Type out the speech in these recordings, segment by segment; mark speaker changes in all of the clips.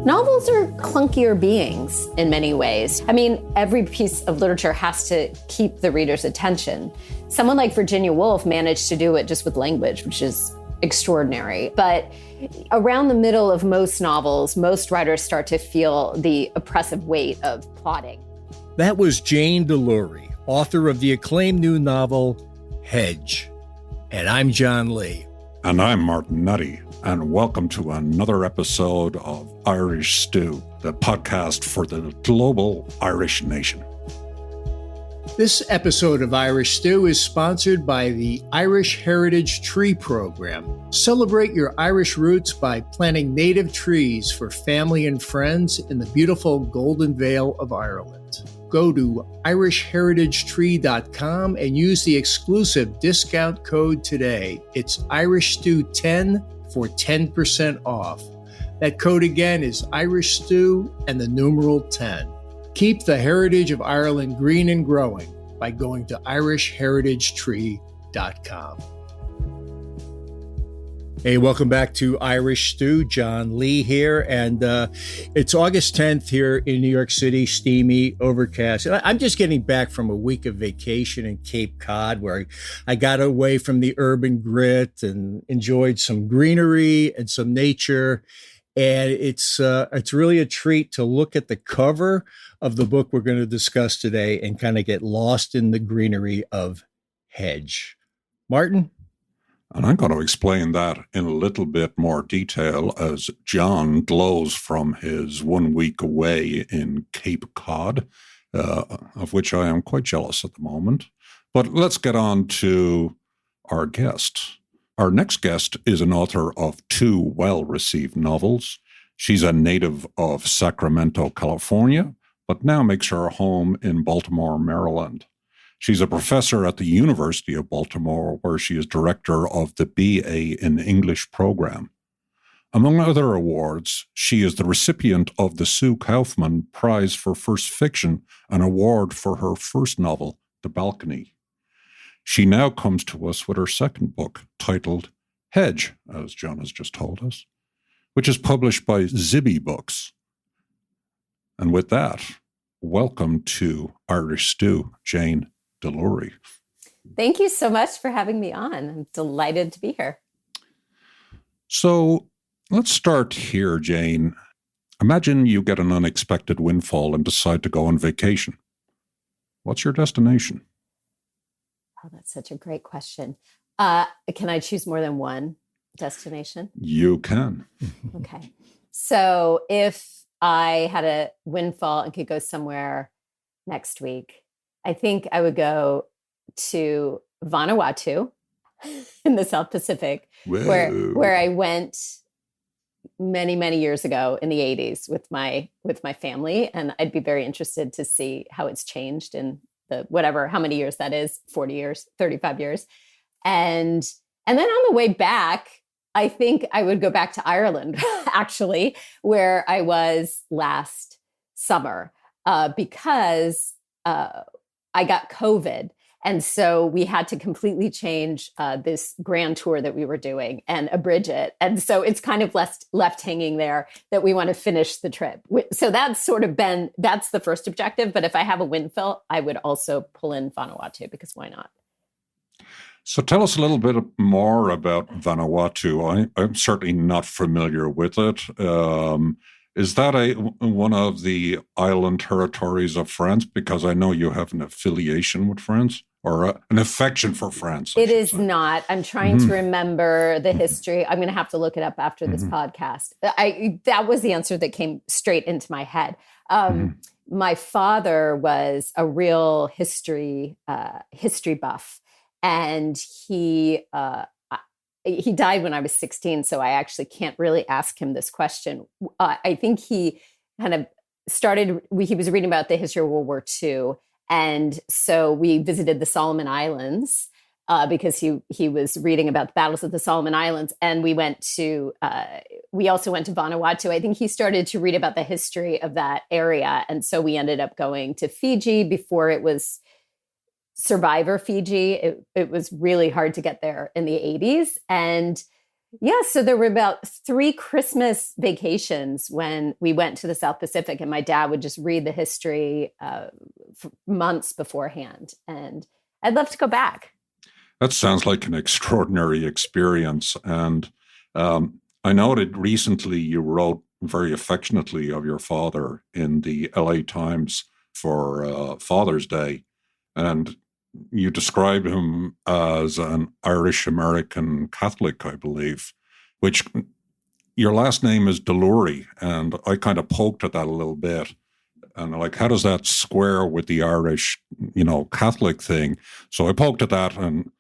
Speaker 1: Novels are clunkier beings in many ways. I mean, every piece of literature has to keep the reader's attention. Someone like Virginia Woolf managed to do it just with language, which is extraordinary. But around the middle of most novels, most writers start to feel the oppressive weight of plotting.
Speaker 2: That was Jane Delury, author of the acclaimed new novel, Hedge. And I'm John Lee.
Speaker 3: And I'm Martin Nutty. And welcome to another episode of Irish Stew, the podcast for the global Irish nation.
Speaker 2: This episode of Irish Stew is sponsored by the Irish Heritage Tree Program. Celebrate your Irish roots by planting native trees for family and friends in the beautiful Golden Vale of Ireland. Go to irishheritagetree.com and use the exclusive discount code today. It's IrishStew10 for 10% off. That code again is Irish Stew and the numeral 10. Keep the heritage of Ireland green and growing by going to irishheritagetree.com. Hey, welcome back to Irish Stew. John Lee here, and it's August 10th here in New York City, steamy, overcast. And I'm just getting back from a week of vacation in Cape Cod, where I got away from the urban grit and enjoyed some greenery and some nature. And it's really a treat to look at the cover of the book we're going to discuss today and kind of get lost in the greenery of Hedge. Martin?
Speaker 3: And I'm going to explain that in a little bit more detail as John glows from his 1 week away in Cape Cod, of which I am quite jealous at the moment. But let's get on to our guest. Our next guest is an author of two well-received novels. She's a native of Sacramento, California, but now makes her home in Baltimore, Maryland. She's a professor at the University of Baltimore, where she is director of the BA in English program. Among other awards, she is the recipient of the Sue Kaufman Prize for First Fiction, an award for her first novel, The Balcony. She now comes to us with her second book, titled Hedge, as John has just told us, which is published by Zibby Books. And with that, welcome to Irish Stew, Jane Delury.
Speaker 1: Thank you so much for having me on. I'm delighted to be here.
Speaker 3: So let's start here, Jane. Imagine you get an unexpected windfall and decide to go on vacation. What's your destination?
Speaker 1: Oh, that's such a great question. Can I choose more than one destination?
Speaker 3: You can.
Speaker 1: Okay. So if I had a windfall and could go somewhere next week, I think I would go to Vanuatu in the South Pacific, where I went many, many years ago in the 80s with my family. And I'd be very interested to see how it's changed in the how many years that is, 40 years, 35 years. And then on the way back, I think I would go back to Ireland, actually, where I was last summer, because I got COVID. And so we had to completely change this grand tour that we were doing and abridge it. And so it's kind of left hanging there that we want to finish the trip. So that's that's the first objective. But if I have a windfall, I would also pull in Vanuatu, because why not?
Speaker 3: So tell us a little bit more about Vanuatu. I'm certainly not familiar with it. Is that one of the island territories of France? Because I know you have an affiliation with France, or an affection for France.
Speaker 1: It is not. I'm trying to remember the history. I'm going to have to look it up after this podcast. That was the answer that came straight into my head. My father was a real history buff, and he died when I was 16, so I actually can't really ask him this question. I think he kind of he was reading about the history of World War II. And so we visited the Solomon Islands because he was reading about the battles of the Solomon Islands. And we also went to Vanuatu. I think he started to read about the history of that area. And so we ended up going to Fiji before it was Survivor Fiji. It was really hard to get there in the 80s. And Yeah, so there were about 3 Christmas vacations when we went to the South Pacific, and my dad would just read the history months beforehand. And I'd love to go back.
Speaker 3: That sounds like an extraordinary experience. And I know that recently you wrote very affectionately of your father in the LA Times for Father's Day. And you described him as an Irish American Catholic, I believe, which your last name is Delury. And I kind of poked at that a little bit. And like, how does that square with the Irish, Catholic thing? So I poked at that, and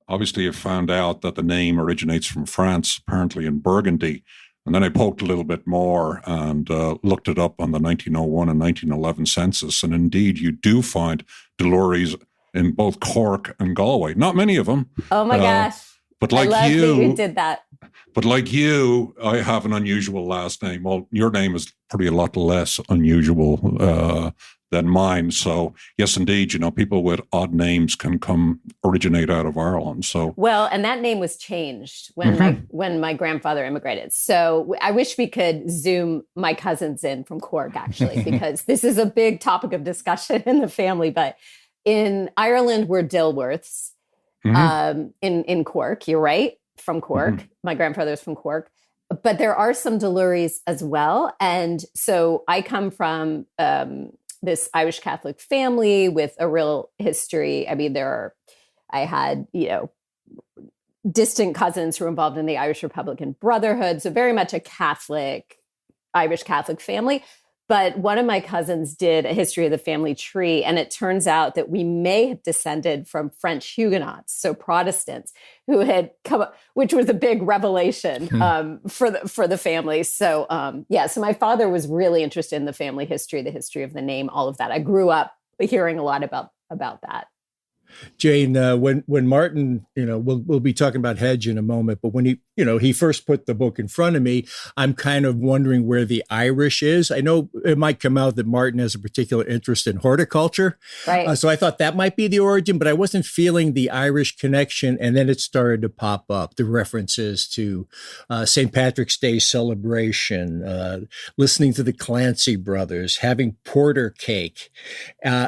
Speaker 3: obviously I found out that the name originates from France, apparently in Burgundy. And then I poked a little bit more and looked it up on the 1901 and 1911 census. And indeed, you do find Delurys in both Cork and Galway. Not many of them.
Speaker 1: Oh my gosh.
Speaker 3: But like
Speaker 1: I love that you did that.
Speaker 3: But like you, I have an unusual last name. Well, your name is pretty a lot less unusual than mine. So yes, indeed, people with odd names can originate out of Ireland. So
Speaker 1: well, and that name was changed when my grandfather immigrated. So I wish we could Zoom my cousins in from Cork, actually, because this is a big topic of discussion in the family. But in Ireland, we're Dilworths. In Cork, you're right, from Cork. My grandfather's from Cork. But there are some Delurys as well. And so I come from this Irish Catholic family with a real history. I mean, I had, distant cousins who were involved in the Irish Republican Brotherhood. So very much a Irish Catholic family. But one of my cousins did a history of the family tree, and it turns out that we may have descended from French Huguenots, so Protestants, who had come up, which was a big revelation for the family. So so my father was really interested in the family history, the history of the name, all of that. I grew up hearing a lot about that.
Speaker 2: Jane, when Martin, we'll be talking about Hedge in a moment, but when he first put the book in front of me, I'm kind of wondering where the Irish is. I know it might come out that Martin has a particular interest in horticulture.
Speaker 1: Right.
Speaker 2: So I thought that might be the origin, but I wasn't feeling the Irish connection. And then it started to pop up, the references to St. Patrick's Day celebration, listening to the Clancy Brothers, having porter cake,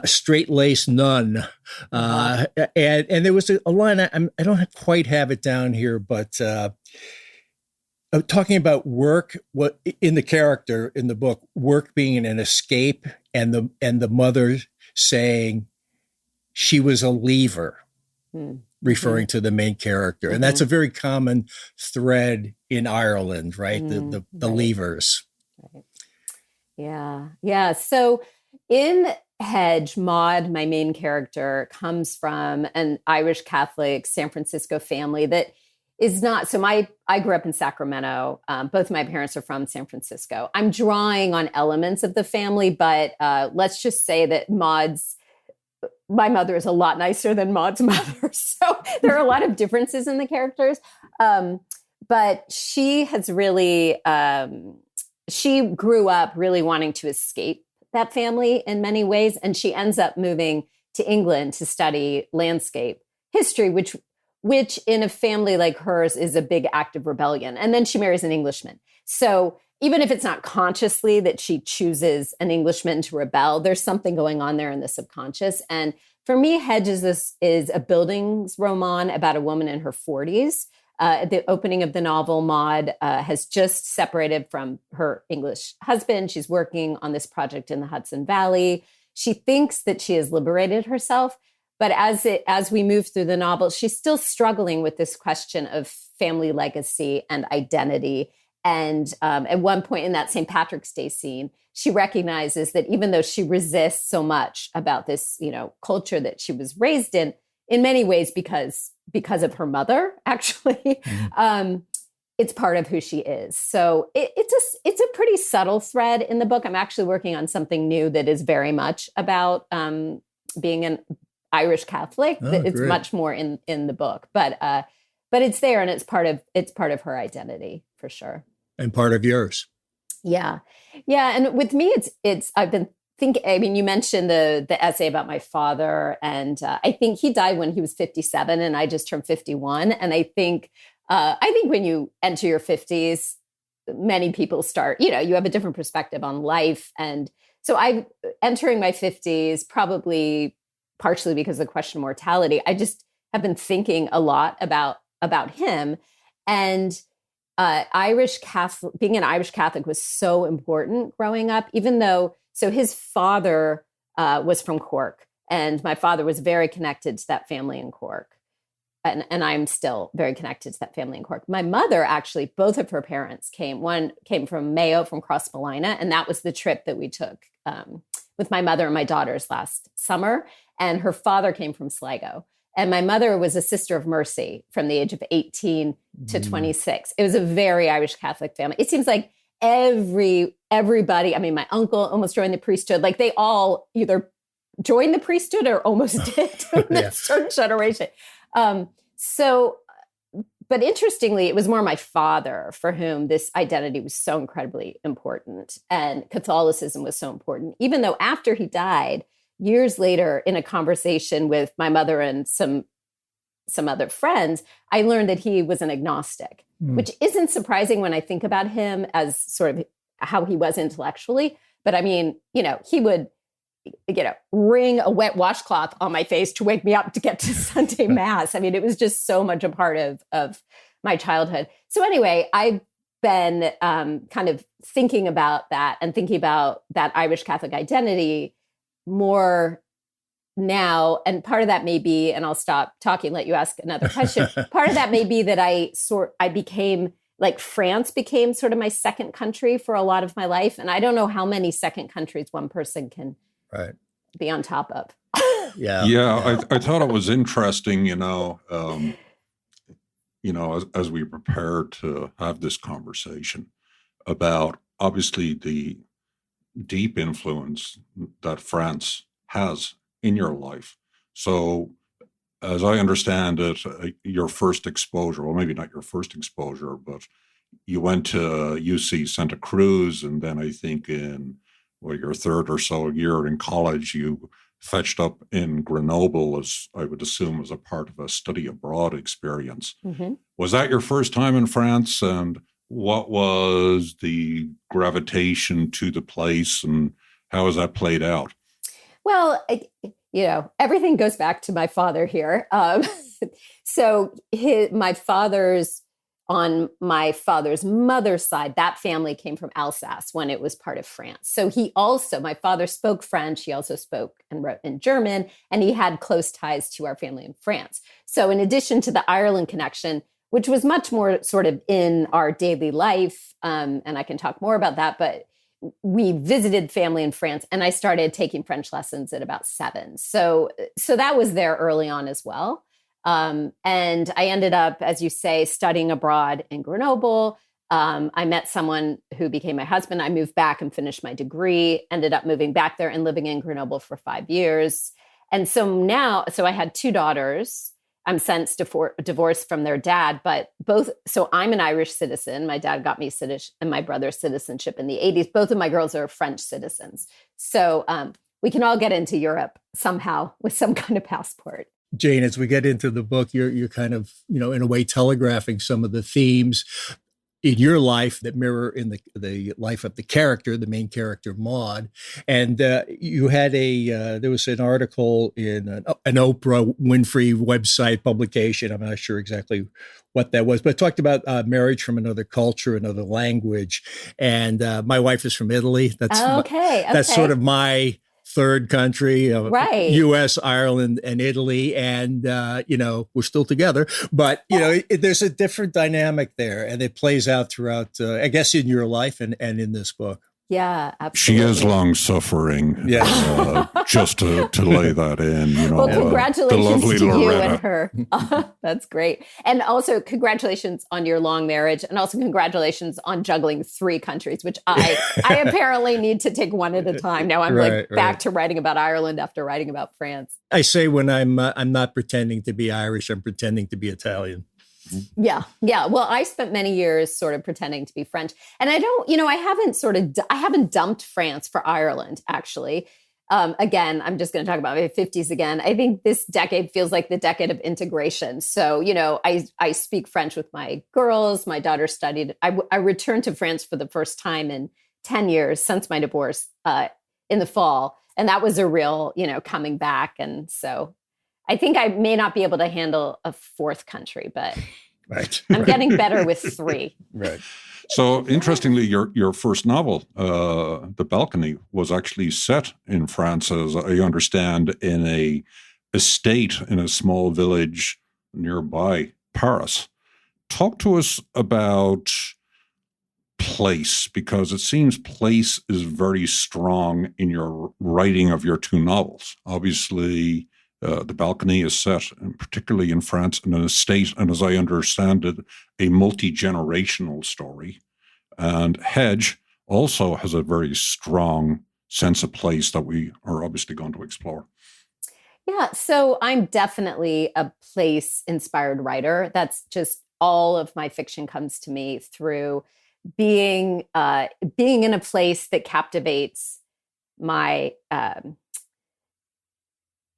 Speaker 2: straight-laced nun. And there was a line, I don't quite have it down here, but talking about work, what in the character in the book, work being an escape, and the mother saying she was a leaver, referring to the main character. And that's a very common thread in Ireland, right? The leavers.
Speaker 1: Right. Yeah. Yeah. So in Hedge, Maude, my main character, comes from an Irish Catholic San Francisco family that is not, so I grew up in Sacramento. Both my parents are from San Francisco. I'm drawing on elements of the family, but let's just say that my mother is a lot nicer than Maude's mother. So there are a lot of differences in the characters. But she has really, she grew up really wanting to escape that family in many ways. And she ends up moving to England to study landscape history, which in a family like hers is a big act of rebellion. And then she marries an Englishman. So even if it's not consciously that she chooses an Englishman to rebel, there's something going on there in the subconscious. And for me, Hedge is a bildungsroman about a woman in her 40s. At the opening of the novel, Maude has just separated from her English husband. She's working on this project in the Hudson Valley. She thinks that she has liberated herself, but as we move through the novel, she's still struggling with this question of family legacy and identity. And at one point in that St. Patrick's Day scene, she recognizes that even though she resists so much about this, culture that she was raised in many ways because of her mother, actually, it's part of who she is. So it's a pretty subtle thread in the book. I'm actually working on something new that is very much about being an Irish Catholic. It's
Speaker 2: great.
Speaker 1: Much more in the book, but it's there, and it's part of her identity for sure.
Speaker 2: And part of yours.
Speaker 1: Yeah. Yeah. And with me, I've been thinking, you mentioned the essay about my father, and I think he died when he was 57 and I just turned 51. And I think I think when you enter your 50s, many people start, you have a different perspective on life. And so I'm entering my 50s, probably partially because of the question of mortality. I just have been thinking a lot about him. And Irish Catholic, being an Irish Catholic was so important growing up, even though, so his father was from Cork, and my father was very connected to that family in Cork. And I'm still very connected to that family in Cork. My mother, actually, both of her parents came. One came from Mayo, from Crossmolina, and that was the trip that we took with my mother and my daughters last summer. And her father came from Sligo. And my mother was a Sister of Mercy from the age of 18 to 26. It was a very Irish Catholic family. It seems like everybody, I mean, my uncle almost joined the priesthood. Like they all either joined the priesthood or almost did during that certain generation. But interestingly, it was more my father for whom this identity was so incredibly important, and Catholicism was so important, even though after he died, years later, in a conversation with my mother and some other friends, I learned that he was an agnostic, which isn't surprising when I think about him as sort of how he was intellectually. But I mean, he would, wring a wet washcloth on my face to wake me up to get to Sunday Mass. I mean, it was just so much a part of my childhood. So anyway, I've been kind of thinking about that and thinking about that Irish Catholic identity more now. And part of that may be, and I'll stop talking, let you ask another question. Part of that may be that I became, like, France became sort of my second country for a lot of my life. And I don't know how many second countries one person can be on top of.
Speaker 3: I thought it was interesting, as we prepared to have this conversation about obviously the deep influence that France has in your life. So as I understand it, your first exposure, well, maybe not your first exposure, but you went to UC Santa Cruz, and then I think in your third or so year in college, you fetched up in Grenoble, as I would assume as a part of a study abroad experience. Mm-hmm. Was that your first time in France? And what was the gravitation to the place, and how has that played out?
Speaker 1: Well, everything goes back to my father here. So on my father's mother's side, that family came from Alsace when it was part of France. So my father spoke French. He also spoke and wrote in German, and he had close ties to our family in France. So in addition to the Ireland connection, which was much more sort of in our daily life, and I can talk more about that, but we visited family in France, and I started taking French lessons at about 7. So that was there early on as well. And I ended up, as you say, studying abroad in Grenoble. I met someone who became my husband. I moved back and finished my degree, ended up moving back there and living in Grenoble for 5 years. And so I had 2 daughters. I'm since divorced from their dad, so I'm an Irish citizen. My dad got me and my brother's citizenship in the 80s. Both of my girls are French citizens. So we can all get into Europe somehow with some kind of passport.
Speaker 2: Jane, as we get into the book, you're kind of, in a way, telegraphing some of the themes in your life that mirror in the life of the main character, Maude. And you had there was an article in an Oprah Winfrey website publication. I'm not sure exactly what that was, but it talked about marriage from another culture, another language. And my wife is from Italy. That's sort of my third country, right? U.S., Ireland, and Italy, and we're still together. But there's a different dynamic there, and it plays out throughout, I guess, in your life and in this book.
Speaker 1: Yeah, absolutely.
Speaker 3: She is long suffering.
Speaker 2: Yes.
Speaker 3: Just to lay that in.
Speaker 1: Well, congratulations to
Speaker 3: Loretta.
Speaker 1: you and her. That's great. And also congratulations on your long marriage, and also congratulations on juggling 3 countries, which I apparently need to take one at a time. Now I'm back to writing about Ireland after writing about France.
Speaker 2: I say when I'm not pretending to be Irish, I'm pretending to be Italian.
Speaker 1: Yeah. Well, I spent many years sort of pretending to be French, and I haven't dumped France for Ireland, actually. Again, I'm just going to talk about my 50s again. I think this decade feels like the decade of integration. So, I speak French with my girls. My daughter studied. I returned to France for the first time in 10 years since my divorce in the fall. And that was a real, coming back. And so I think I may not be able to handle a fourth country, but
Speaker 2: right.
Speaker 1: I'm getting better with three.
Speaker 2: Right.
Speaker 3: So interestingly, your first novel, The Balcony, was actually set in France, as I understand, in a estate in a small village nearby Paris. Talk to us about place, because it seems place is very strong in your writing of your two novels. Obviously, The Balcony is set, particularly in France, in an estate, and as I understand it, a multi-generational story. And Hedge also has a very strong sense of place that we are obviously going to explore.
Speaker 1: Yeah, so I'm definitely a place-inspired writer. That's just all of my fiction comes to me through being in a place that captivates my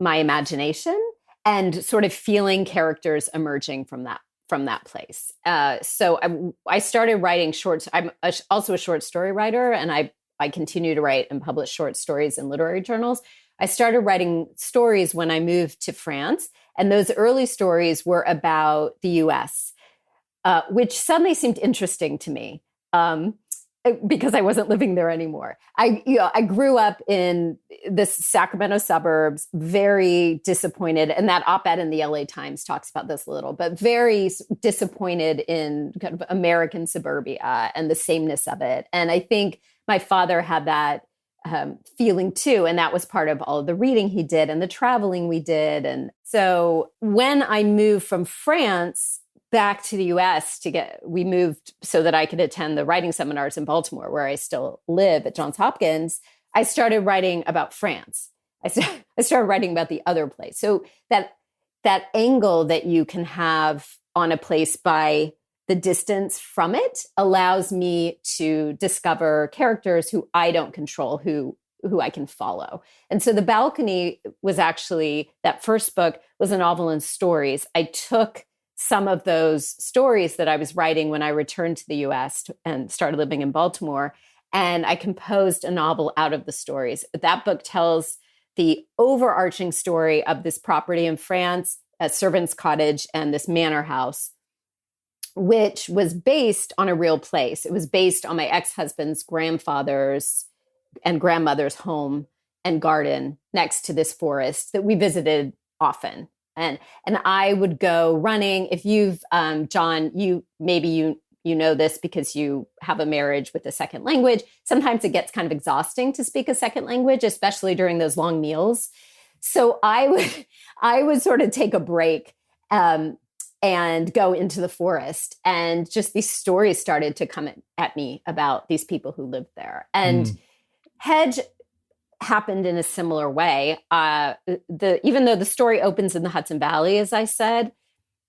Speaker 1: my imagination and sort of feeling characters emerging from that place. So I started writing shorts. I'm also a short story writer, and I continue to write and publish short stories in literary journals. I started writing stories when I moved to France, and those early stories were about the U.S., which suddenly seemed interesting to me. Because I wasn't living there anymore. I grew up in the Sacramento suburbs, very disappointed. And that op-ed in the LA Times talks about this a little, but very disappointed in kind of American suburbia and the sameness of it. And I think my father had that feeling too. And that was part of all of the reading he did and the traveling we did. And so when I moved from France back to the US we moved so that I could attend the writing seminars in Baltimore, where I still live at Johns Hopkins. I started writing about France. I started writing about the other place. So that angle that you can have on a place by the distance from it allows me to discover characters who I don't control, who I can follow. And so The Balcony was actually, that first book was a novel in stories. I took some of those stories that I was writing when I returned to the US and started living in Baltimore, and I composed a novel out of the stories. That book tells the overarching story of this property in France, a servant's cottage and this manor house, which was based on a real place. It was based on my ex-husband's grandfather's and grandmother's home and garden next to this forest that we visited often. And I would go running. If you've, John, you know this because you have a marriage with a second language. Sometimes it gets kind of exhausting to speak a second language, especially during those long meals. So I would sort of take a break and go into the forest, and just these stories started to come at me about these people who lived there. And Hedge happened in a similar way. Even though the story opens in the Hudson Valley, as I said,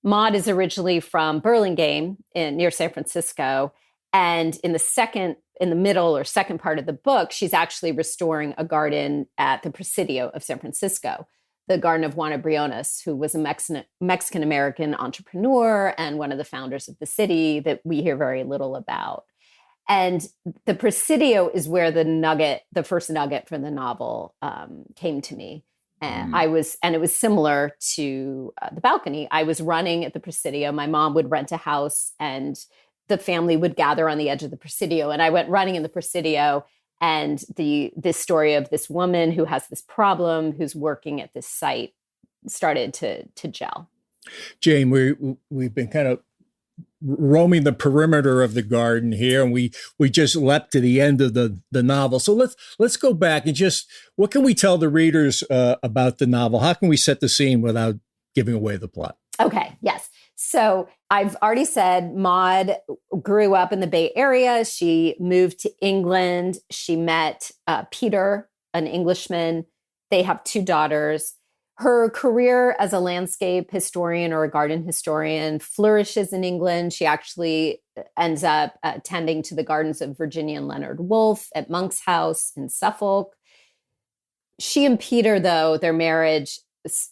Speaker 1: Maude is originally from Burlingame near San Francisco. And in the middle or second part of the book, she's actually restoring a garden at the Presidio of San Francisco, the garden of Juana Briones, who was a Mexican-American entrepreneur and one of the founders of the city that we hear very little about. And the Presidio is where the first nugget from the novel came to me. And it was similar to The Balcony. I was running at the Presidio. My mom would rent a house and the family would gather on the edge of the Presidio. And I went running in the Presidio, and this story of this woman who has this problem, who's working at this site, started to gel.
Speaker 2: Jane, we've been kind of roaming the perimeter of the garden here, and we just leapt to the end of the novel. So let's go back and just, what can we tell the readers about the novel? How can we set the scene without giving away the plot?
Speaker 1: Okay, yes. So I've already said Maude grew up in the Bay Area. She moved to England. She met Peter, an Englishman. They have 2 daughters. Her career as a landscape historian or a garden historian flourishes in England. She actually ends up tending to the gardens of Virginia and Leonard Woolf at Monk's House in Suffolk. she and Peter, though, their marriage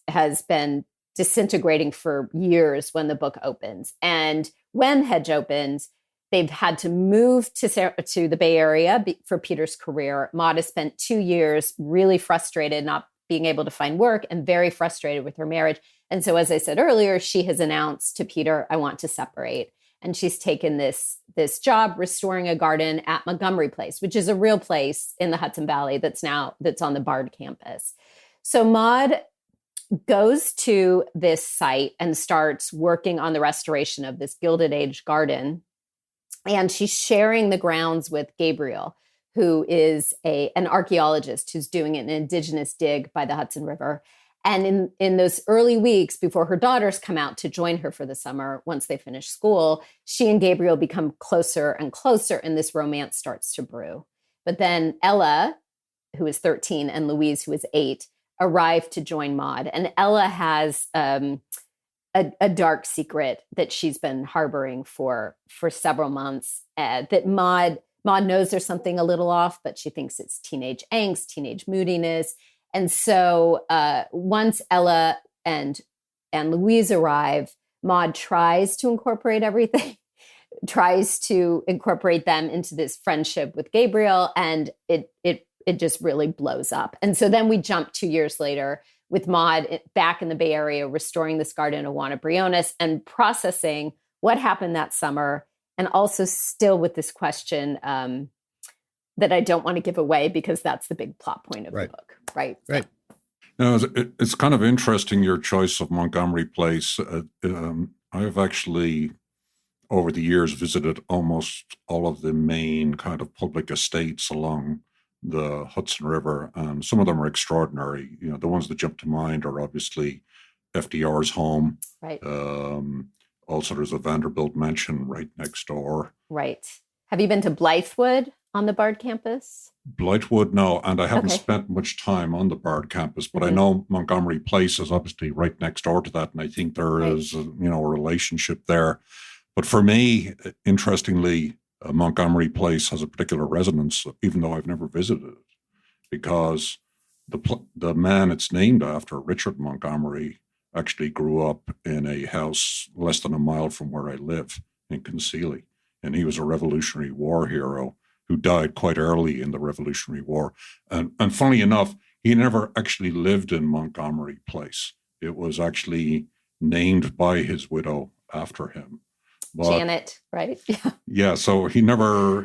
Speaker 1: has been disintegrating for years when the book opens. And when Hedge opens, they've had to move to the Bay Area for Peter's career. Maude has spent 2 years really frustrated, not being able to find work, and very frustrated with her marriage. And so, as I said earlier, she has announced to Peter, I want to separate. And she's taken this job restoring a garden at Montgomery Place, which is a real place in the Hudson Valley that's on the Bard campus. So Maude goes to this site and starts working on the restoration of this Gilded Age garden. And she's sharing the grounds with Gabriel, who is an archaeologist who's doing an indigenous dig by the Hudson River. And in those early weeks before her daughters come out to join her for the summer, once they finish school, she and Gabriel become closer and closer, and this romance starts to brew. But then Ella, who is 13, and Louise, who is 8, arrive to join Maude. And Ella has a dark secret that she's been harboring for several months, that Maude knows there's something a little off, but she thinks it's teenage angst, teenage moodiness. And so once Ella and Louise arrive, Maude tries to incorporate everything, tries to incorporate them into this friendship with Gabriel, and it just really blows up. And so then we jump 2 years later with Maude back in the Bay Area, restoring this garden of Juana Briones and processing what happened that summer, and also still with this question that I don't want to give away because that's the big plot point of the book. Right.
Speaker 2: Right.
Speaker 3: Now, it's kind of interesting, your choice of Montgomery Place. I have actually, over the years, visited almost all of the main kind of public estates along the Hudson River, and some of them are extraordinary. You know, the ones that jump to mind are obviously FDR's home.
Speaker 1: Right.
Speaker 3: Also, there's a Vanderbilt mansion right next door.
Speaker 1: Right. Have you been to Blythewood on the Bard campus?
Speaker 3: Blythewood, no, and I haven't spent much time on the Bard campus, but I know Montgomery Place is obviously right next door to that, and I think there is a relationship there. But for me, interestingly, Montgomery Place has a particular resonance, even though I've never visited it, because the man it's named after, Richard Montgomery, actually grew up in a house less than a mile from where I live in Concealy, and he was a Revolutionary War hero who died quite early in the Revolutionary War. And funny enough, he never actually lived in Montgomery Place. It was actually named by his widow after him. But,
Speaker 1: Janet, right? Yeah.
Speaker 3: Yeah, so he never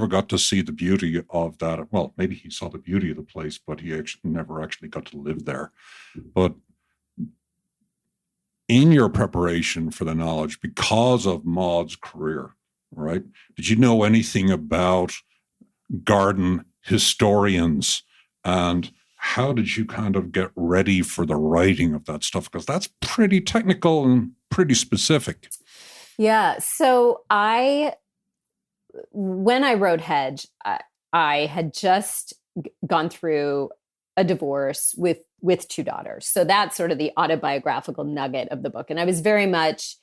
Speaker 3: got to see the beauty of that. Well, maybe he saw the beauty of the place, but he never actually got to live there. But in your preparation for the knowledge, because of Maude's career, right? Did you know anything about garden historians, and how did you kind of get ready for the writing of that stuff? Because that's pretty technical and pretty specific.
Speaker 1: Yeah. So when I wrote Hedge, I had just gone through a divorce with 2 daughters. So that's sort of the autobiographical nugget of the book. And I was very much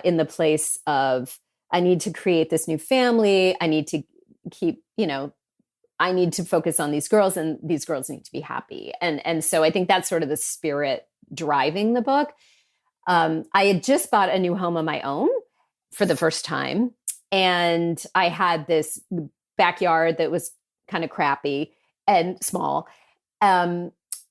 Speaker 1: in the place of, I need to create this new family. I need to keep, I need to focus on these girls, and these girls need to be happy. And so I think that's sort of the spirit driving the book. I had just bought a new home of my own for the first time. And I had this backyard that was kind of crappy and small.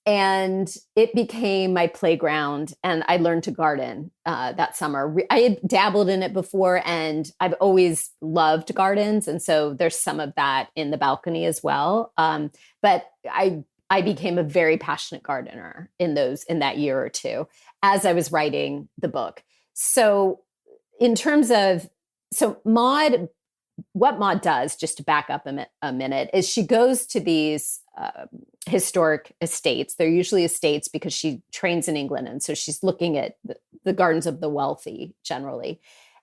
Speaker 1: And it became my playground, and I learned to garden that summer. I had dabbled in it before, and I've always loved gardens. And so there's some of that in the balcony as well. But I became a very passionate gardener in that year or two as I was writing the book. So in terms of, Maude, what Maude does, just to back up a minute, is she goes to these historic estates. They're usually estates because she trains in England. And so she's looking at the gardens of the wealthy generally.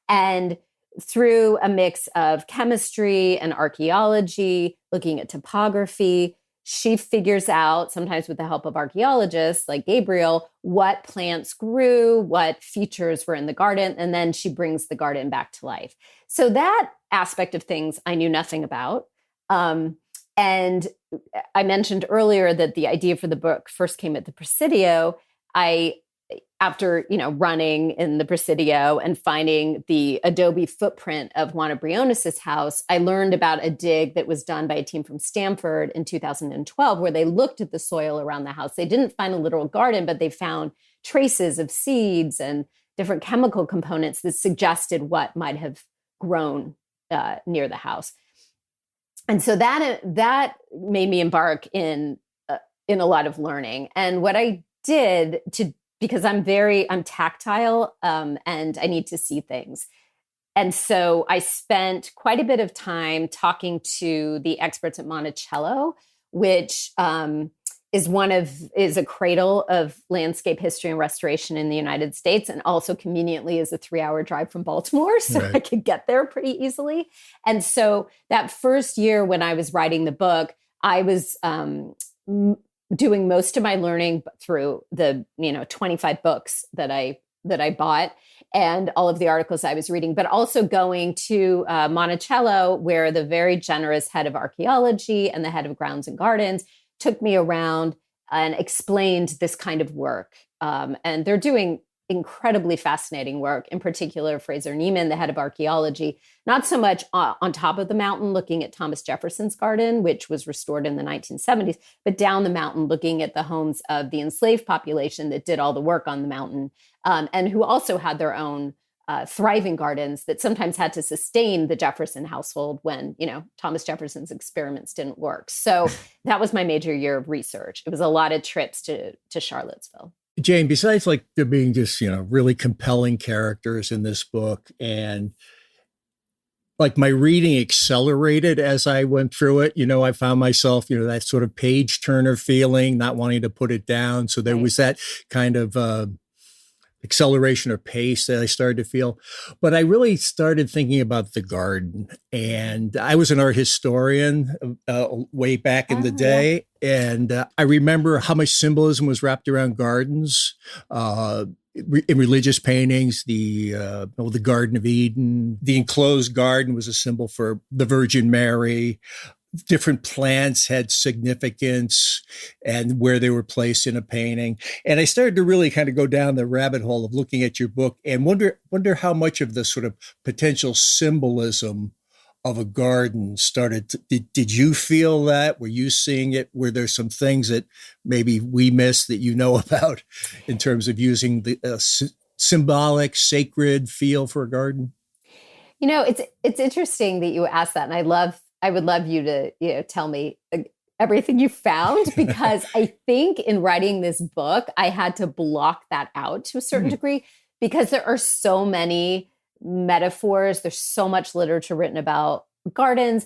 Speaker 1: And through a mix of chemistry and archaeology, looking at topography, she figures out, sometimes with the help of archaeologists like Gabriel, what plants grew, what features were in the garden, and then she brings the garden back to life. So that aspect of things I knew nothing about. And I mentioned earlier that the idea for the book first came at the Presidio. After running in the Presidio and finding the adobe footprint of Juana Briones' house, I learned about a dig that was done by a team from Stanford in 2012, where they looked at the soil around the house. They didn't find a literal garden, but they found traces of seeds and different chemical components that suggested what might have grown near the house. And so that made me embark in a lot of learning. And what I did because I'm tactile and I need to see things. And so I spent quite a bit of time talking to the experts at Monticello, which is a cradle of landscape history and restoration in the United States, and also conveniently is a 3-hour drive from Baltimore. So right. I could get there pretty easily. And so that first year when I was writing the book, I was doing most of my learning through the 25 books that I bought and all of the articles I was reading, but also going to Monticello, where the very generous head of archaeology and the head of grounds and gardens took me around and explained this kind of work. And they're doing incredibly fascinating work, in particular, Fraser Neiman, the head of archaeology, not so much on top of the mountain looking at Thomas Jefferson's garden, which was restored in the 1970s, but down the mountain looking at the homes of the enslaved population that did all the work on the mountain, and who also had their own thriving gardens that sometimes had to sustain the Jefferson household when, Thomas Jefferson's experiments didn't work. So that was my major year of research. It was a lot of trips to Charlottesville.
Speaker 2: Jane, besides like there being just, really compelling characters in this book, and like my reading accelerated as I went through it, I found myself, that sort of page turner feeling, not wanting to put it down. So there was that kind of acceleration or pace that I started to feel. But I really started thinking about the garden. And I was an art historian way back in the day. Yeah. And I remember how much symbolism was wrapped around gardens. In religious paintings, the Garden of Eden, the enclosed garden was a symbol for the Virgin Mary. Different plants had significance and where they were placed in a painting. And I started to really kind of go down the rabbit hole of looking at your book and wonder how much of the sort of potential symbolism of a garden started. Did you feel that? Were you seeing it? Were there some things that maybe we missed that about in terms of using the symbolic, sacred feel for a garden?
Speaker 1: It's interesting that you asked that. And I would love you to, tell me everything you found, because I think in writing this book, I had to block that out to a certain degree, because there are so many metaphors. There's so much literature written about gardens.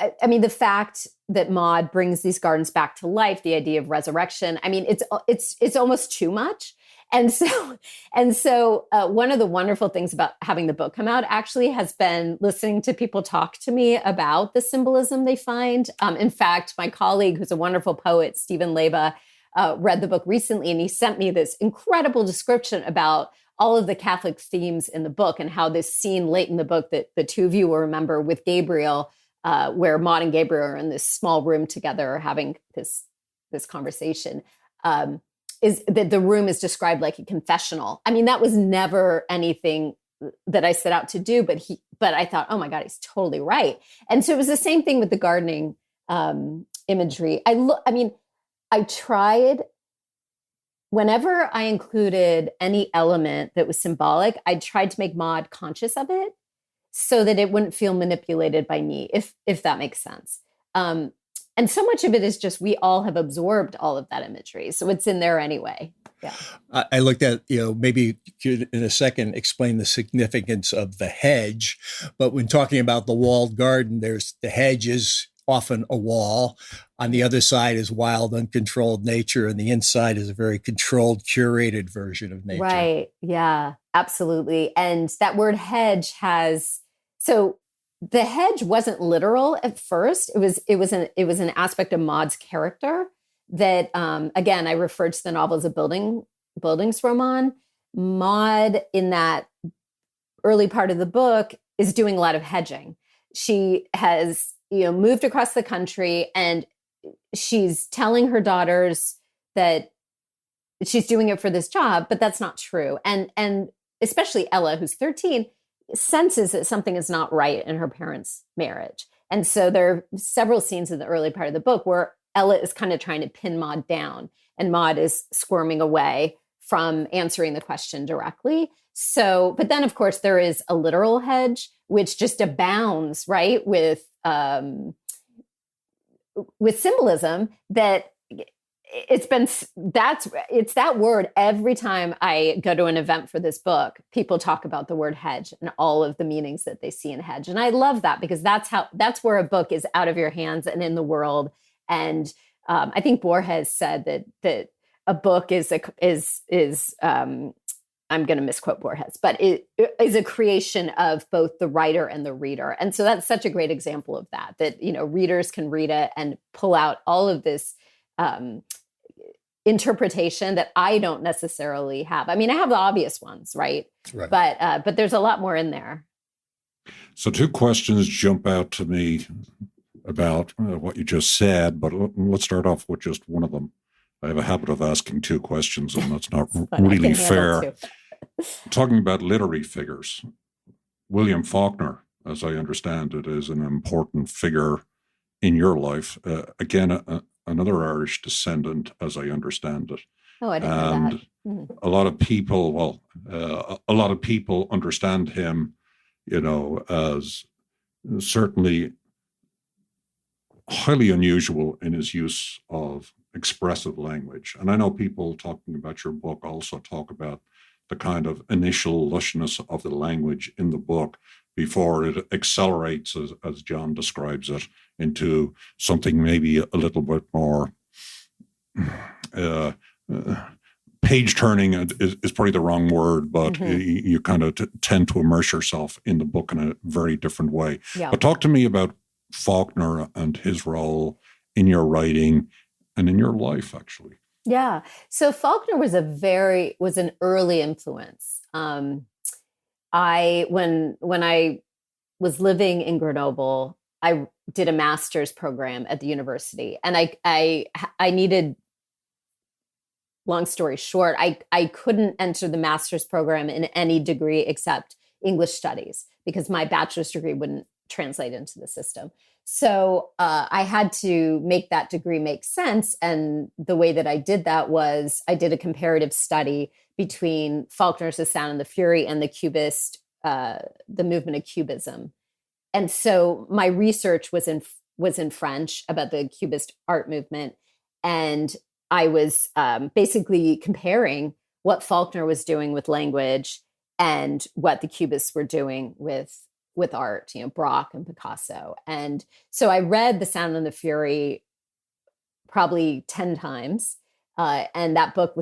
Speaker 1: I mean, the fact that Maude brings these gardens back to life, the idea of resurrection. I mean, it's almost too much. And so one of the wonderful things about having the book come out actually has been listening to people talk to me about the symbolism they find. In fact, my colleague, who's a wonderful poet, Stephen Leba, read the book recently, and he sent me this incredible description about all of the Catholic themes in the book and how this scene late in the book that the two of you will remember with Gabriel, where Maude and Gabriel are in this small room together having this conversation, is that the room is described like a confessional. I mean, that was never anything that I set out to do, but I thought, oh my God, he's totally right. And so it was the same thing with the gardening imagery. I tried, whenever I included any element that was symbolic, I tried to make Maude conscious of it so that it wouldn't feel manipulated by me, if that makes sense. And so much of it is just we all have absorbed all of that imagery. So it's in there anyway. Yeah.
Speaker 2: I looked at, maybe you could in a second explain the significance of the hedge. But when talking about the walled garden, the hedge is often a wall. On the other side is wild, uncontrolled nature. And the inside is a very controlled, curated version of nature.
Speaker 1: Right. Yeah, absolutely. And that word hedge the hedge wasn't literal at first. It was an aspect of Maude's character that, again, I referred to the novel as a bildungsroman. Maude, in that early part of the book, is doing a lot of hedging. She has, moved across the country, and she's telling her daughters that she's doing it for this job, but that's not true. And especially Ella, who's 13, senses that something is not right in her parents' marriage. And so there are several scenes in the early part of the book where Ella is kind of trying to pin Maude down, and Maude is squirming away from answering the question directly. So, but then of course there is a literal Hedge, which just abounds, right, with symbolism that it's that word. Every time I go to an event for this book, people talk about the word hedge and all of the meanings that they see in hedge. And I love that, because that's where a book is out of your hands and in the world. And I think Borges said that a book is I'm going to misquote Borges, but it is a creation of both the writer and the reader. And so that's such a great example of that, you know, readers can read it and pull out all of this interpretation that I don't necessarily have. I mean, I have the obvious ones, right?
Speaker 2: Right.
Speaker 1: But there's a lot more in there.
Speaker 3: So 2 questions jump out to me about what you just said, but let's start off with just one of them. I have a habit of asking 2 questions, and that's not really fair. Talking about literary figures, William Faulkner, as I understand it, is an important figure in your life. Again, another Irish descendant, as I understand it.
Speaker 1: Oh, I didn't know that.
Speaker 3: And a lot of people understand him, you know, as certainly highly unusual in his use of expressive language. And I know people talking about your book also talk about the kind of initial lushness of the language in the book before it accelerates, as John describes it, into something maybe a little bit more page turning is probably the wrong word, but you kind of tend to immerse yourself in the book in a very different way.
Speaker 1: Yeah.
Speaker 3: But talk to me about Faulkner and his role in your writing and in your life, actually.
Speaker 1: Yeah. So Faulkner was an early influence. When I was living in Grenoble, I did a master's program at the university, and I needed, long story short, I couldn't enter the master's program in any degree except English studies, because my bachelor's degree wouldn't translate into the system. So I had to make that degree make sense. And the way that I did that was I did a comparative study between Faulkner's The Sound and the Fury and the movement of Cubism. And so my research was in French about the Cubist art movement. And I was basically comparing what Faulkner was doing with language and what the Cubists were doing with art, you know, Braque and Picasso. And so I read The Sound and the Fury probably 10 times. And that book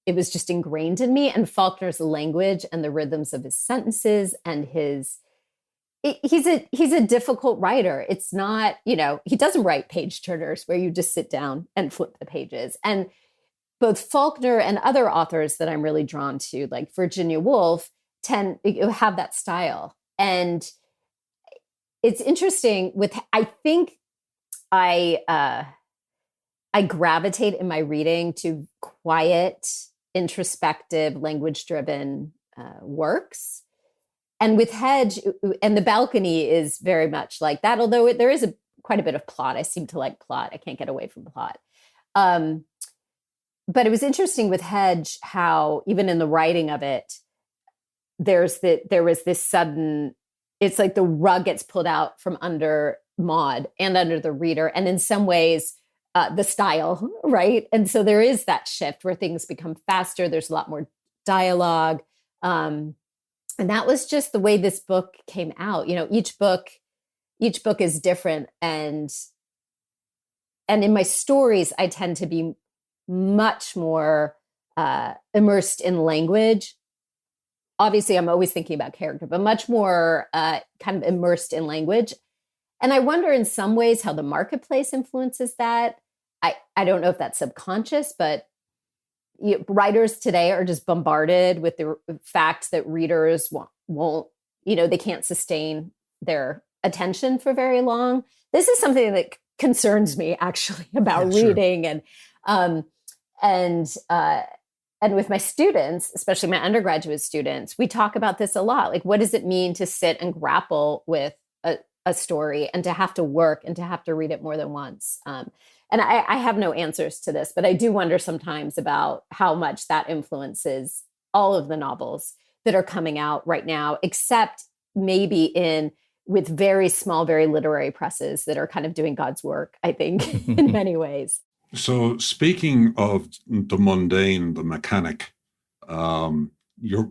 Speaker 1: it was just ingrained in me. And Faulkner's language and the rhythms of his sentences and he's a difficult writer. It's not, you know, he doesn't write page turners where you just sit down and flip the pages. And both Faulkner and other authors that I'm really drawn to, like Virginia Woolf, have that style. And it's interesting I think I gravitate in my reading to quiet, introspective, language-driven works. And with Hedge, and The Balcony is very much like that, although there is quite a bit of plot. I seem to like plot. I can't get away from plot. But it was interesting with Hedge how even in the writing of it, there was this sudden, it's like the rug gets pulled out from under Maude and under the reader. And in some ways, the style, right? And so there is that shift where things become faster. There's a lot more dialogue. And that was just the way this book came out. You know, each book is different. And in my stories, I tend to be much more immersed in language. Obviously, I'm always thinking about character, but much more kind of immersed in language. And I wonder in some ways how the marketplace influences that. I don't know if that's subconscious, but writers today are just bombarded with the fact that readers won't, you know, they can't sustain their attention for very long. This is something that concerns me actually about
Speaker 2: Yeah, sure.
Speaker 1: reading um, and with my students, especially my undergraduate students, we talk about this a lot. Like, what does it mean to sit and grapple with a story and to have to work and to have to read it more than once? And I have no answers to this, but I do wonder sometimes about how much that influences all of the novels that are coming out right now, except maybe with very small, very literary presses that are kind of doing God's work, I think, in many ways.
Speaker 3: So, speaking of the mundane, the mechanic, your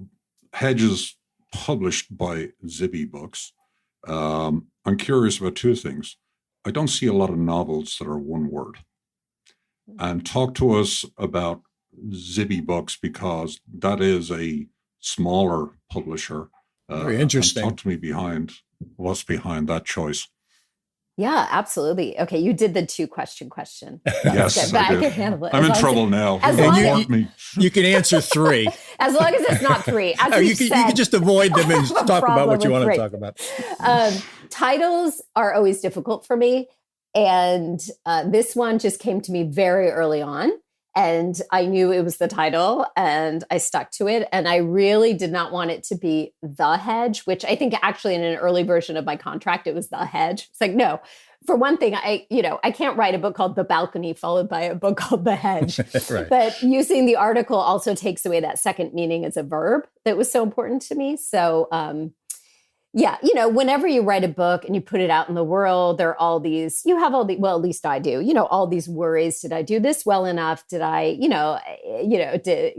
Speaker 3: Hedge is published by Zibby Books. I'm curious about two things. I don't see a lot of novels that are one word. And talk to us about Zibby Books, because that is a smaller publisher.
Speaker 2: Very interesting.
Speaker 3: And talk to me what's behind that choice.
Speaker 1: Yeah, absolutely. Okay, you did the 2-question question.
Speaker 3: Yes,
Speaker 1: but
Speaker 3: I did.
Speaker 1: can handle it.
Speaker 3: I'm in trouble now.
Speaker 2: You can answer 3.
Speaker 1: As long as it's not 3. As
Speaker 2: you can just avoid them and talk about what you want to talk about.
Speaker 1: Titles are always difficult for me. And this one just came to me very early on. And I knew it was the title and I stuck to it. And I really did not want it to be The Hedge, which I think actually in an early version of my contract, it was The Hedge. It's like, no, for one thing, I can't write a book called The Balcony followed by a book called The Hedge.
Speaker 2: Right.
Speaker 1: But using the article also takes away that second meaning as a verb that was so important to me. So, yeah, whenever you write a book and you put it out in the world, there are all these, well, at least I do, all these worries. Did I do this well enough? Did I,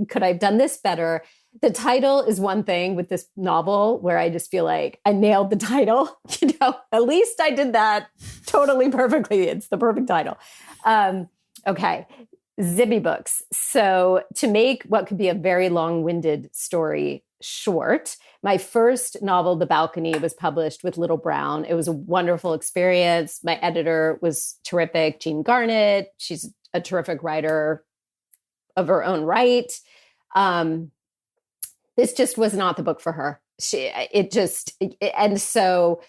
Speaker 1: could I have done this better? The title is one thing with this novel where I just feel like I nailed the title, at least I did that totally perfectly. It's the perfect title. Okay. Zibby Books. So to make what could be a very long-winded story short, my first novel, The Balcony, was published with Little Brown. It was a wonderful experience. My editor was terrific, Jean Garnett. She's a terrific writer of her own right. This just was not the book for her. And so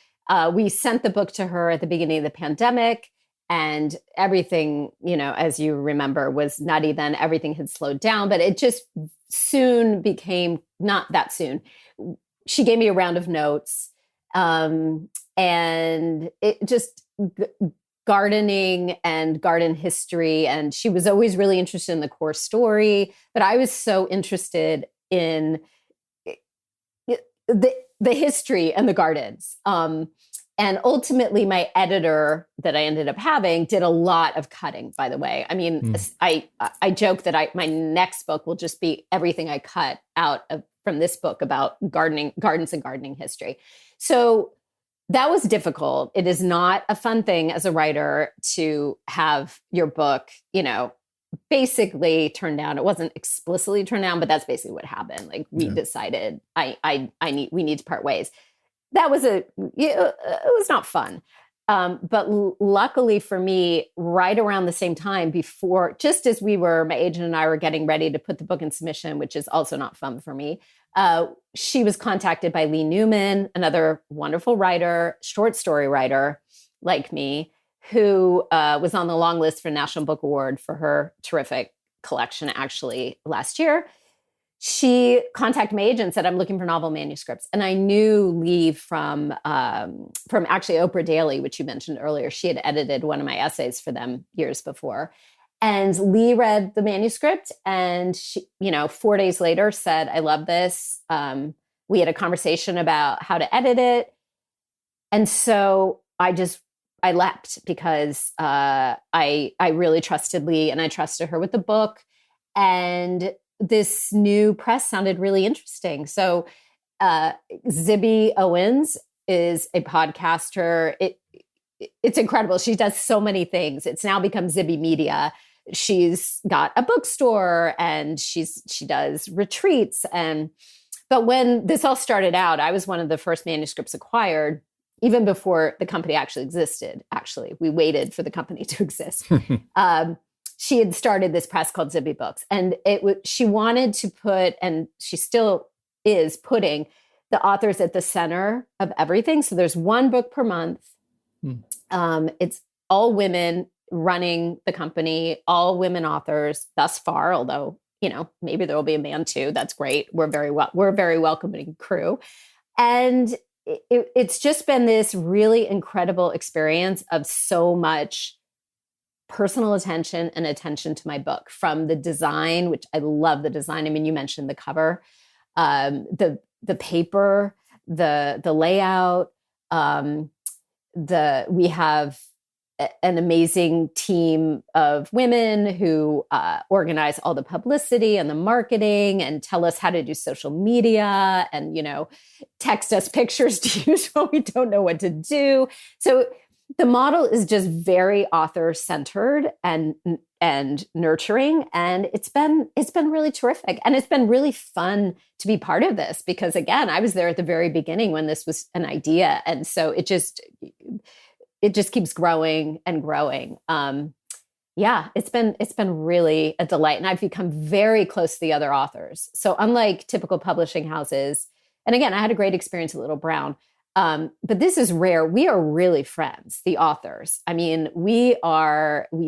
Speaker 1: we sent the book to her at the beginning of the pandemic. And everything, as you remember, was nutty then. Everything had slowed down, but it just soon became not that soon. She gave me a round of notes, and it just gardening and garden history. And she was always really interested in the core story, but I was so interested in the history and the gardens. And ultimately, my editor that I ended up having did a lot of cutting, by the way. I mean, I joke that my next book will just be everything I cut out from this book about gardens and gardening history. So that was difficult. It is not a fun thing as a writer to have your book, basically turned down. It wasn't explicitly turned down, but that's basically what happened. Like we decided we need to part ways. That was it was not fun. But luckily for me, right around the same time just as my agent and I were getting ready to put the book in submission, which is also not fun for me, she was contacted by Lee Newman, another wonderful writer, short story writer like me, who was on the long list for National Book Award for her terrific collection actually last year. She contacted my agent and said, I'm looking for novel manuscripts. And I knew Lee from actually Oprah Daily, which you mentioned earlier. She had edited one of my essays for them years before. And Lee read the manuscript and she, 4 days later said, I love this. We had a conversation about how to edit it. And so I leapt because I really trusted Lee and I trusted her with the book. And this new press sounded really interesting. So Zibby Owens is a podcaster. It's incredible. She does so many things. It's now become Zibby Media. She's got a bookstore and she does retreats. But when this all started out, I was one of the first manuscripts acquired, even before the company actually existed. Actually, we waited for the company to exist. She had started this press called Zibby Books, and she wanted to put, and she still is putting, the authors at the center of everything. So there's one book per month. It's all women running the company, all women authors thus far, although, maybe there will be a man too. That's great. We're very welcoming crew. And it's just been this really incredible experience of so much personal attention and attention to my book, from the design, which I love the design. I mean, you mentioned the cover, the paper, the layout. We have an amazing team of women who organize all the publicity and the marketing and tell us how to do social media and, text us pictures to use when we don't know what to do. So the model is just very author-centered and nurturing, and it's been really terrific, and it's been really fun to be part of this because, again, I was there at the very beginning when this was an idea, and so it just keeps growing and growing. It's been really a delight, and I've become very close to the other authors. So unlike typical publishing houses, and again, I had a great experience at Little Brown. But this is rare. We are really friends, the authors. I mean, we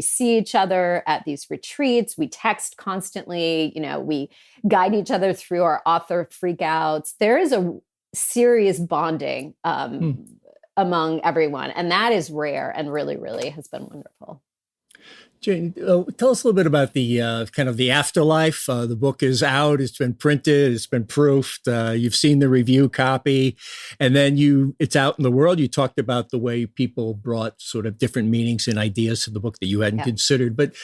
Speaker 1: see each other at these retreats. We text constantly. We guide each other through our author freakouts. There is a serious bonding among everyone. And that is rare and really, really has been wonderful.
Speaker 2: Jane, tell us a little bit about the kind of the afterlife. The book is out. It's been printed. It's been proofed. You've seen the review copy, and then it's out in the world. You talked about the way people brought sort of different meanings and ideas to the book that you hadn't considered. But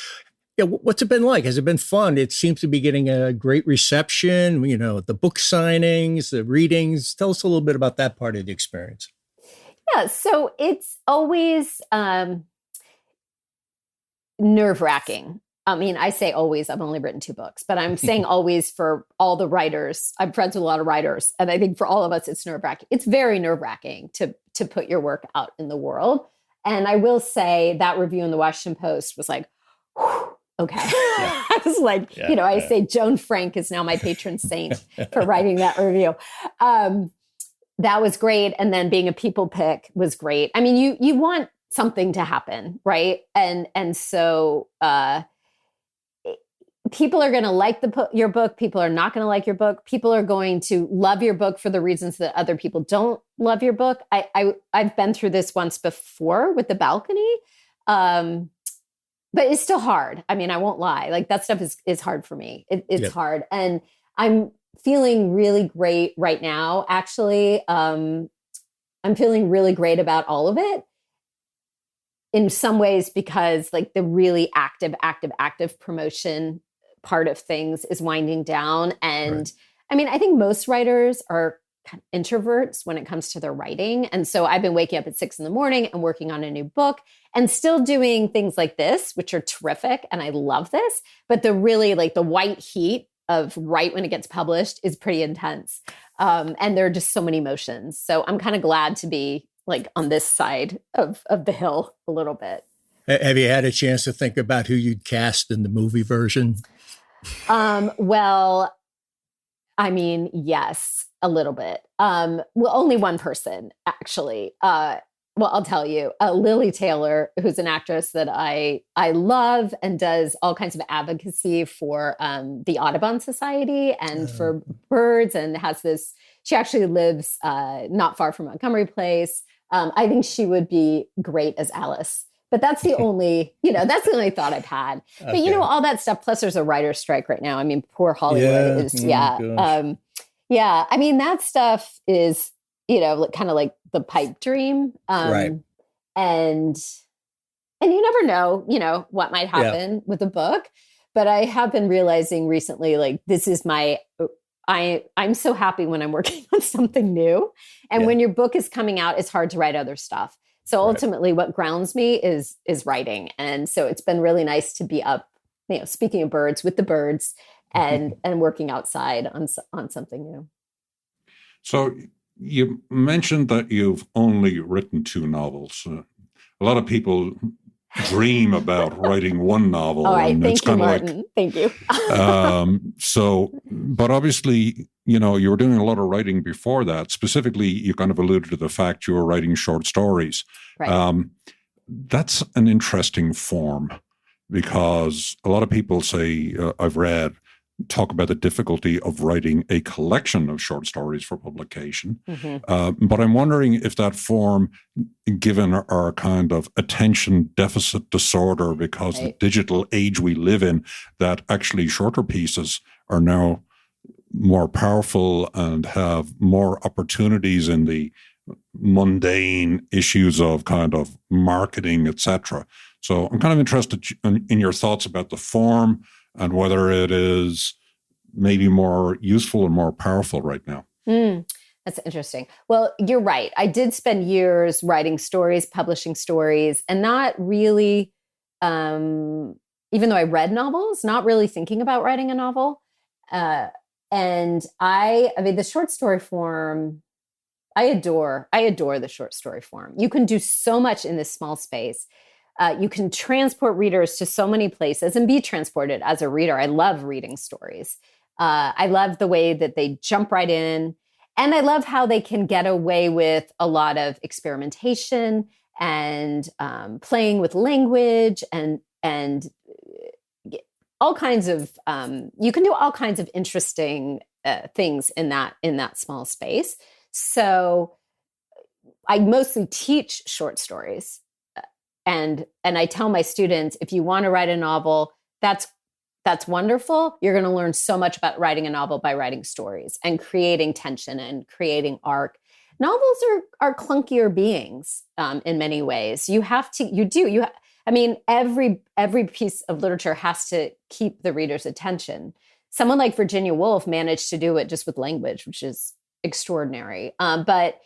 Speaker 2: what's it been like? Has it been fun? It seems to be getting a great reception. The book signings, the readings. Tell us a little bit about that part of the experience.
Speaker 1: Yeah, so it's always nerve-wracking. I mean, I say always, I've only written 2 books, but I'm saying always for all the writers. I'm friends with a lot of writers. And I think for all of us, it's nerve-wracking. It's very nerve-wracking to put your work out in the world. And I will say that review in the Washington Post was like, whew, okay. Yeah. I was like, I say Joan Frank is now my patron saint for writing that review. That was great. And then being a people pick was great. I mean, you want something to happen, right? And so people are going to like your book. People are not going to like your book. People are going to love your book for the reasons that other people don't love your book. I've been through this once before with The Balcony, but it's still hard. I mean, I won't lie. Like that stuff is hard for me. It's hard, and I'm feeling really great right now. Actually, I'm feeling really great about all of it. In some ways, because like the really active promotion part of things is winding down. And right. I mean, I think most writers are kind of introverts when it comes to their writing. And so I've been waking up at 6 a.m. and working on a new book and still doing things like this, which are terrific. And I love this. But the really like the white heat of right when it gets published is pretty intense. And there are just so many emotions. So I'm kind of glad to be like on this side of the hill a little bit.
Speaker 2: Have you had a chance to think about who you'd cast in the movie version?
Speaker 1: Well, I mean, yes, a little bit. Well, only one person, actually. Well, I'll tell you, Lily Taylor, who's an actress that I love and does all kinds of advocacy for the Audubon Society and for birds, and she actually lives not far from Montgomery Place. I think she would be great as Alice. But that's the only, that's the only thought I've had. But, all that stuff, plus there's a writer's strike right now. I mean, poor Hollywood is, I mean, that stuff is, kind of like the pipe dream.
Speaker 2: Right.
Speaker 1: And you never know, what might happen with a book. But I have been realizing recently, like, this is I'm so happy when I'm working on something new. And when your book is coming out, it's hard to write other stuff. So ultimately what grounds me is writing. And so it's been really nice to be up, speaking of birds, with the birds and working outside on something new.
Speaker 3: So you mentioned that you've only written 2 novels. A lot of people dream about writing one novel.
Speaker 1: All right,
Speaker 3: and
Speaker 1: thank
Speaker 3: it's
Speaker 1: you,
Speaker 3: kind of
Speaker 1: Martin.
Speaker 3: like,
Speaker 1: thank you.
Speaker 3: But obviously, you were doing a lot of writing before that. Specifically, you kind of alluded to the fact you were writing short stories.
Speaker 1: Right.
Speaker 3: that's an interesting form, because a lot of people say, I've read, talk about the difficulty of writing a collection of short stories for publication. But I'm wondering if that form, given our kind of attention deficit disorder because the digital age we live in, that actually shorter pieces are now more powerful and have more opportunities in the mundane issues of kind of marketing, etc. So I'm kind of interested in your thoughts about the form and whether it is maybe more useful and more powerful right now.
Speaker 1: That's interesting. Well, you're right. I did spend years writing stories, publishing stories, and not really, even though I read novels, not really thinking about writing a novel. And I mean, the short story form, I adore the short story form. You can do so much in this small space. You can transport readers to so many places and be transported as a reader. I love reading stories. I love the way that they jump right in. And I love how they can get away with a lot of experimentation and playing with language and all kinds of, you can do all kinds of interesting things in that small space. So I mostly teach short stories. And I tell my students, if you want to write a novel, that's wonderful. You're going to learn so much about writing a novel by writing stories and creating tension and creating arc. Novels are clunkier beings in many ways. I mean, every piece of literature has to keep the reader's attention. Someone like Virginia Woolf managed to do it just with language, which is extraordinary. But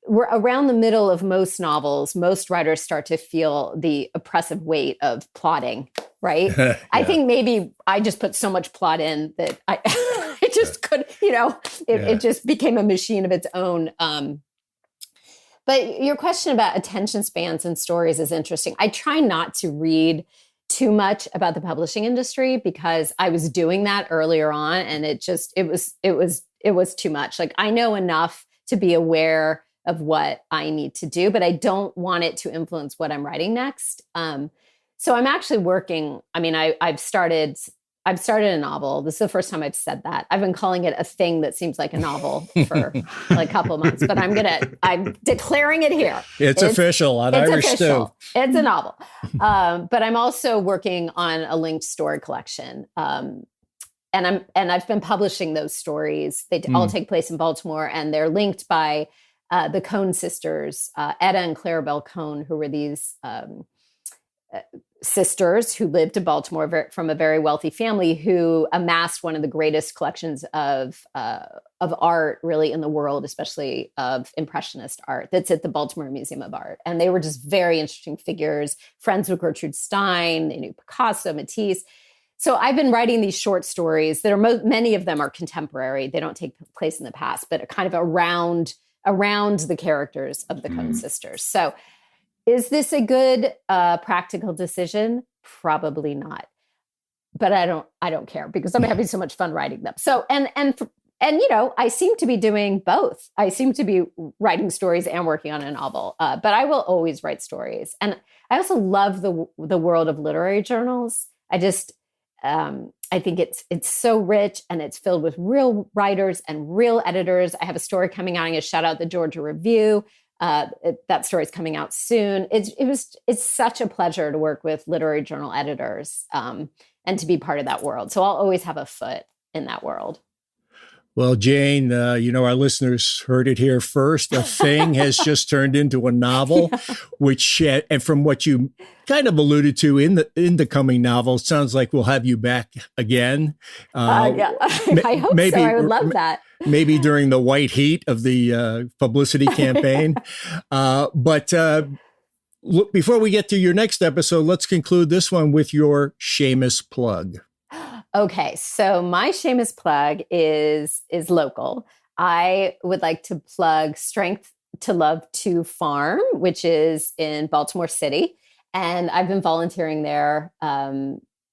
Speaker 1: we're around the middle of most novels. Most writers start to feel the oppressive weight of plotting, right? Yeah. I think maybe I just put so much plot in that I it just could, it just became a machine of its own. But your question about attention spans and stories is interesting. I try not to read too much about the publishing industry because I was doing that earlier on, and it was too much. Like, I know enough to be aware of what I need to do, but I don't want it to influence what I'm writing next. So I'm actually working. I mean, I've started a novel. This is the first time I've said that. I've been calling it a thing that seems like a novel for like a couple of months, but I'm declaring it here.
Speaker 2: It's official on Irish Stew.
Speaker 1: It's a novel. But I'm also working on a linked story collection. And I've been publishing those stories. They all take place in Baltimore, and they're linked by the Cohn sisters, Etta and Clarabelle Cohn, who were these sisters who lived in Baltimore from a very wealthy family, who amassed one of the greatest collections of art, really, in the world, especially of Impressionist art, that's at the Baltimore Museum of Art. And they were just very interesting figures, friends with Gertrude Stein. They knew Picasso, Matisse. So I've been writing these short stories that are many of them are contemporary. They don't take place in the past, but are kind of around the characters of the Cohn sisters. So is this a good practical decision? Probably not. But I don't care because I'm having so much fun writing them. So and I seem to be doing both. I seem to be writing stories and working on a novel. But I will always write stories. And I also love the world of literary journals. I think it's so rich, and it's filled with real writers and real editors. I have a story coming out. I'm going to shout out the Georgia Review. That story is coming out soon. It's such a pleasure to work with literary journal editors and to be part of that world. So I'll always have a foot in that world.
Speaker 2: Well, Jane, our listeners heard it here first. A thing has just turned into a novel, which, and from what you kind of alluded to in the coming novel, it sounds like we'll have you back again.
Speaker 1: Yeah, I hope so. I would love that.
Speaker 2: Maybe during the white heat of the publicity campaign. But look, before we get to your next episode, let's conclude this one with your shameless plug.
Speaker 1: Okay, so my shameless plug is local. I would like to plug Strength to Love to Farm, which is in Baltimore City. And I've been volunteering there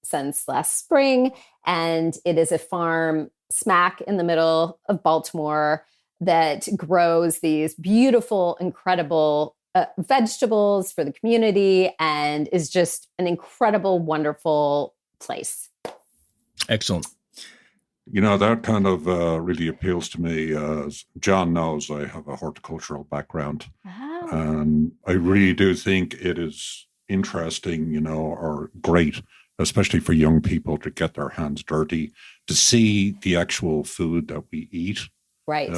Speaker 1: since last spring. And it is a farm smack in the middle of Baltimore that grows these beautiful, incredible vegetables for the community, and is just an incredible, wonderful place.
Speaker 2: Excellent.
Speaker 3: That kind of really appeals to me. As John knows, I have a horticultural background.
Speaker 1: Oh.
Speaker 3: And I really do think it is interesting, or great, especially for young people to get their hands dirty, to see the actual food that we eat.
Speaker 1: Right.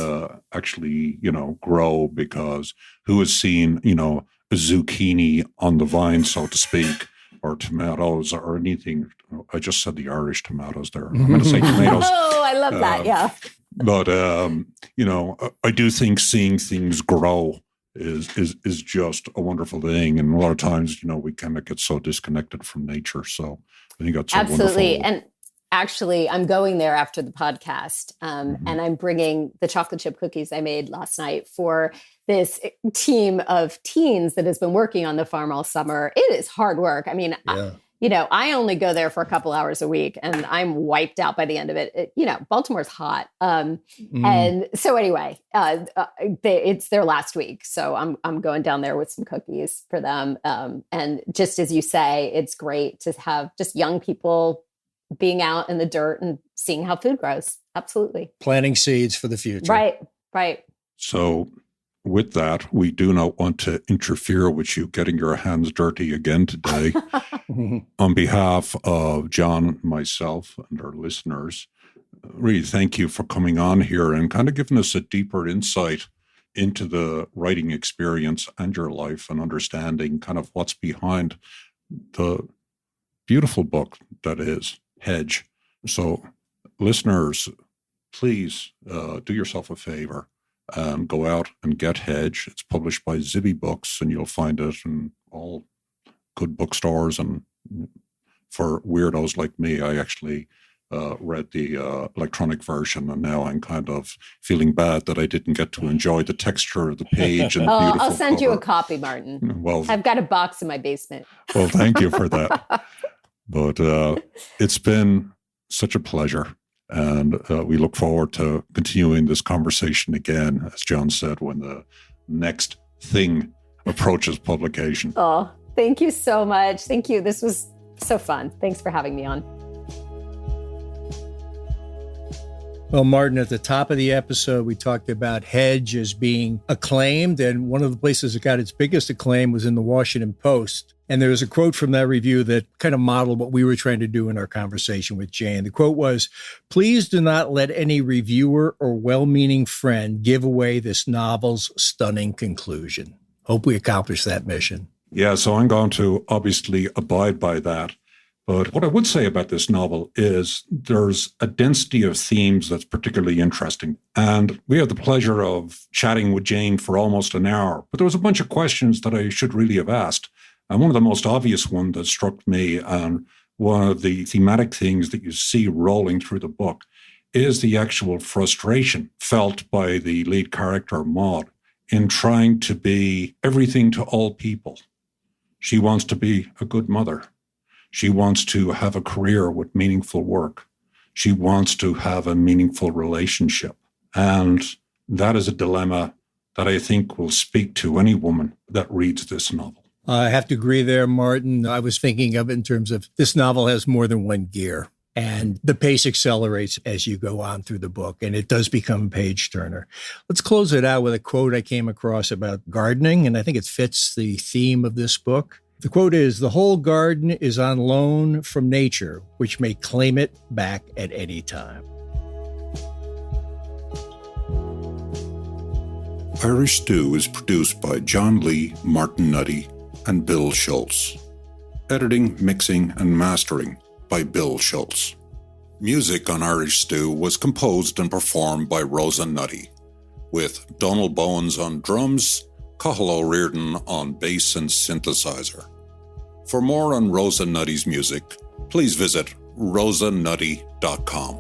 Speaker 3: Actually, grow, because who has seen, a zucchini on the vine, so to speak, or tomatoes or anything. I just said the Irish tomatoes there. I'm going to say tomatoes.
Speaker 1: Oh, I love that. Yeah.
Speaker 3: But, I do think seeing things grow is just a wonderful thing. And a lot of times, we kind of get so disconnected from nature. So I think that's
Speaker 1: absolutely.
Speaker 3: wonderful.
Speaker 1: And actually, I'm going there after the podcast, and I'm bringing the chocolate chip cookies I made last night for this team of teens that has been working on the farm all summer. It is hard work. I mean, I only go there for a couple hours a week, and I'm wiped out by the end of it. Baltimore's hot. And so anyway, it's their last week. So I'm going down there with some cookies for them. And just as you say, it's great to have just young people being out in the dirt and seeing how food grows. Absolutely.
Speaker 2: Planting seeds for the future.
Speaker 1: Right.
Speaker 3: So with that, we do not want to interfere with you getting your hands dirty again today. On behalf of John, myself, and our listeners, really thank you for coming on here and kind of giving us a deeper insight into the writing experience and your life, and understanding kind of what's behind the beautiful book that is Hedge. So listeners, please do yourself a favor and go out and get Hedge. It's published by Zibby Books, and you'll find it in all good bookstores. And for weirdos like me, I actually read the electronic version, and now I'm kind of feeling bad that I didn't get to enjoy the texture of the page. And
Speaker 1: I'll send you a copy, Martin.
Speaker 3: Well,
Speaker 1: I've got a box in my basement.
Speaker 3: Well, thank you for that. But it's been such a pleasure. And we look forward to continuing this conversation again, as John said, when the next thing approaches publication.
Speaker 1: Oh, thank you so much. Thank you. This was so fun. Thanks for having me on.
Speaker 2: Well, Martin, at the top of the episode, we talked about Hedge as being acclaimed. And one of the places it got its biggest acclaim was in the Washington Post. And there was a quote from that review that kind of modeled what we were trying to do in our conversation with Jane. The quote was, "Please do not let any reviewer or well-meaning friend give away this novel's stunning conclusion." Hope we accomplished that mission.
Speaker 3: Yeah, so I'm going to obviously abide by that. But what I would say about this novel is there's a density of themes that's particularly interesting. And we had the pleasure of chatting with Jane for almost an hour. But there was a bunch of questions that I should really have asked. And one of the most obvious ones that struck me, and one of the thematic things that you see rolling through the book, is the actual frustration felt by the lead character, Maude, in trying to be everything to all people. She wants to be a good mother. She wants to have a career with meaningful work. She wants to have a meaningful relationship. And that is a dilemma that I think will speak to any woman that reads this novel.
Speaker 2: I have to agree there, Martin. I was thinking of it in terms of this novel has more than one gear, and the pace accelerates as you go on through the book, and it does become a page turner. Let's close it out with a quote I came across about gardening, and I think it fits the theme of this book. The quote is, "The whole garden is on loan from nature, which may claim it back at any time."
Speaker 3: Irish Stew is produced by John Lee, Martin Nutty, and Bill Schultz. Editing, mixing, and mastering by Bill Schultz. Music on Irish Stew was composed and performed by Rosa Nutty, with Donald Bowens on drums, Cathal O'Riordan on bass and synthesizer. For more on Rosa Nutty's music, please visit rosanutty.com.